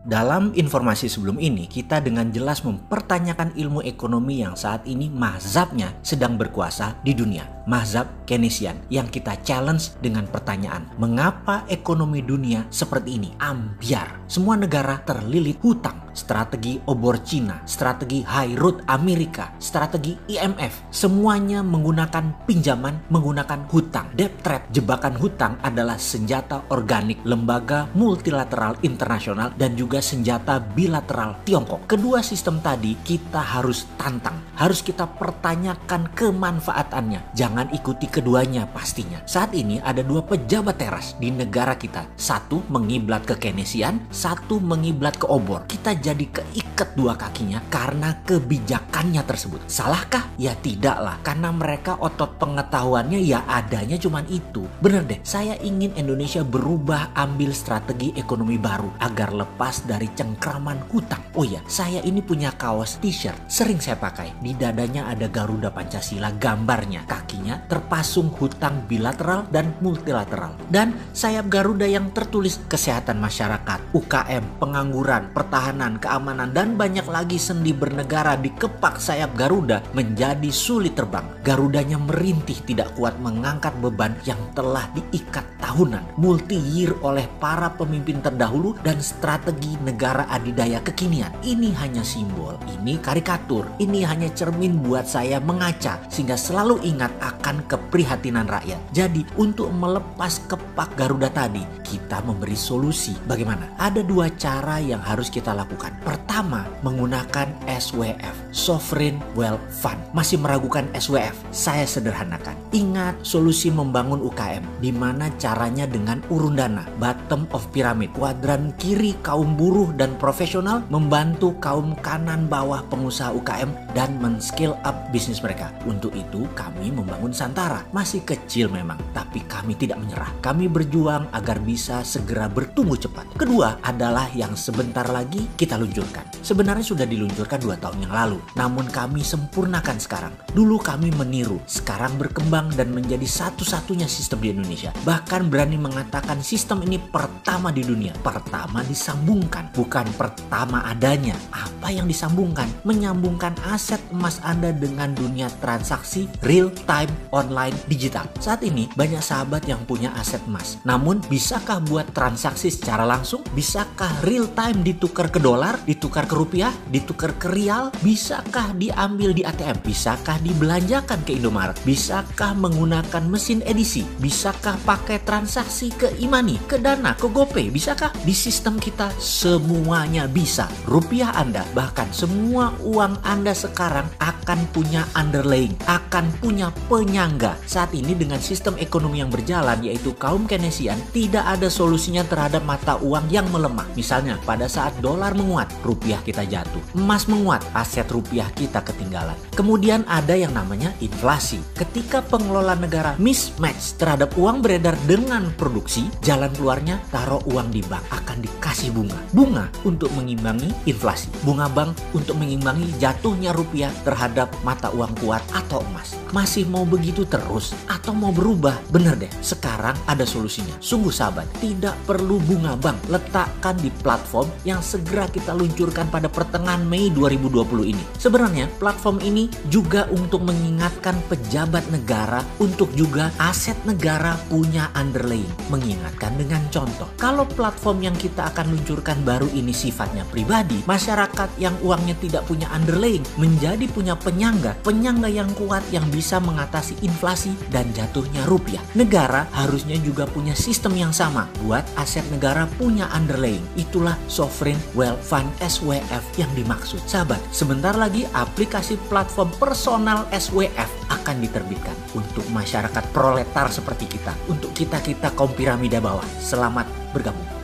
Dalam informasi sebelum ini, kita dengan jelas mempertanyakan ilmu ekonomi yang saat ini mazhabnya sedang berkuasa di dunia. Mazhab Keynesian yang kita challenge dengan pertanyaan, mengapa ekonomi dunia seperti ini? Ambyar. Semua negara terlilit hutang. Strategi obor Cina, strategi high road Amerika, strategi IMF. Semuanya menggunakan pinjaman, menggunakan hutang. Debt trap, jebakan hutang adalah senjata organik lembaga multilateral internasional dan juga senjata bilateral Tiongkok. Kedua sistem tadi kita harus tantang, harus kita pertanyakan kemanfaatannya. Jangan ikuti keduanya pastinya. Saat ini ada dua pejabat teras di negara kita. Satu mengiblat ke Keynesian, satu mengiblat ke obor. Kita jadi keikat dua kakinya karena kebijakannya tersebut. Salahkah? Ya tidaklah, karena mereka otot pengetahuannya ya adanya cuman itu. Bener deh, saya ingin Indonesia berubah, ambil strategi ekonomi baru agar lepas dari cengkraman hutang. Oh ya, saya ini punya kaos t-shirt sering saya pakai. Di dadanya ada Garuda Pancasila gambarnya, kakinya terpasung hutang bilateral dan multilateral. Dan sayap Garuda yang tertulis kesehatan masyarakat, UKM, pengangguran, pertahanan, keamanan, dan banyak lagi sendi bernegara dikepak sayap Garuda menjadi sulit terbang. Garudanya merintih tidak kuat mengangkat beban yang telah diikat tahunan, multi-year oleh para pemimpin terdahulu dan strategi negara adidaya kekinian. Ini hanya simbol, ini karikatur, ini hanya cermin buat saya mengaca sehingga selalu ingat akan keprihatinan rakyat. Jadi untuk melepas kepak Garuda tadi, kita memberi solusi. Bagaimana? Ada dua cara yang harus kita lakukan. Pertama, menggunakan SWF, Sovereign Wealth Fund. Masih meragukan SWF? Saya sederhanakan. Ingat solusi membangun UKM, di mana caranya dengan urun dana, bottom of pyramid, kuadran kiri kaum buruh dan profesional membantu kaum kanan bawah pengusaha UKM dan men-scale up bisnis mereka. Untuk itu kami membangun Santara. Masih kecil memang, tapi kami tidak menyerah. Kami berjuang agar bisa segera bertumbuh cepat. Kedua adalah yang sebentar lagi kita luncurkan. Sebenarnya sudah diluncurkan 2 tahun yang lalu, namun kami sempurnakan sekarang. Dulu kami meniru, sekarang berkembang dan menjadi satu-satunya sistem di Indonesia. Bahkan berani mengatakan sistem ini pertama di dunia. Pertama disambungkan, bukan pertama adanya. Apa yang disambungkan? Menyambungkan aset emas Anda dengan dunia transaksi real time online digital. Saat ini banyak sahabat yang punya aset emas. Namun bisakah buat transaksi secara langsung? Bisakah real time ditukar ke dolar, ditukar ke rupiah, ditukar ke rial? Bisakah diambil di ATM? Bisakah dibelanjakan ke Indomaret? Bisakah menggunakan mesin edisi? Bisakah pakai transaksi ke e-money, ke Dana, ke GoPay? Bisakah? Di sistem kita semuanya bisa. Rupiah Anda, bahkan semua uang Anda sekarang akan punya underlying, akan punya penyangga. Saat ini dengan sistem ekonomi yang berjalan, yaitu kaum Keynesian, tidak ada solusinya terhadap mata uang yang melemah. Misalnya pada saat dolar menguat, rupiah kita jatuh. Emas menguat, aset rupiah kita ketinggalan. Kemudian ada yang namanya inflasi. Ketika pengelola negara mismatch terhadap uang beredar dengan produksi, jalan keluarnya taruh uang di bank, akan dikasih bunga. Bunga untuk mengimbangi inflasi. Bunga bank untuk mengimbangi jatuhnya rupiah terhadap mata uang kuat atau emas. Masih mau begitu terus atau mau berubah? Bener deh, sekarang ada solusinya. Sungguh sahabat, tidak perlu bunga bank. Letakkan di platform yang segera kita luncurkan pada pertengahan Mei 2020 ini. Sebenarnya platform ini juga untuk mengingatkan pejabat negara untuk juga aset negara punya underlying. Mengingatkan dengan contoh. Kalau platform yang kita akan luncurkan baru ini sifatnya pribadi, masyarakat yang uangnya tidak punya underlying menjadi punya penyangga yang kuat yang bisa mengatasi inflasi dan jatuhnya rupiah. Negara harusnya juga punya sistem yang sama buat aset negara punya underlying. Itulah Sovereign Wealth Fund SWF yang dimaksud. Sahabat, sebentar lagi aplikasi platform personal SWF akan diterbitkan untuk masyarakat proletar seperti kita, untuk kita kaum piramida bawah. Selamat bergabung.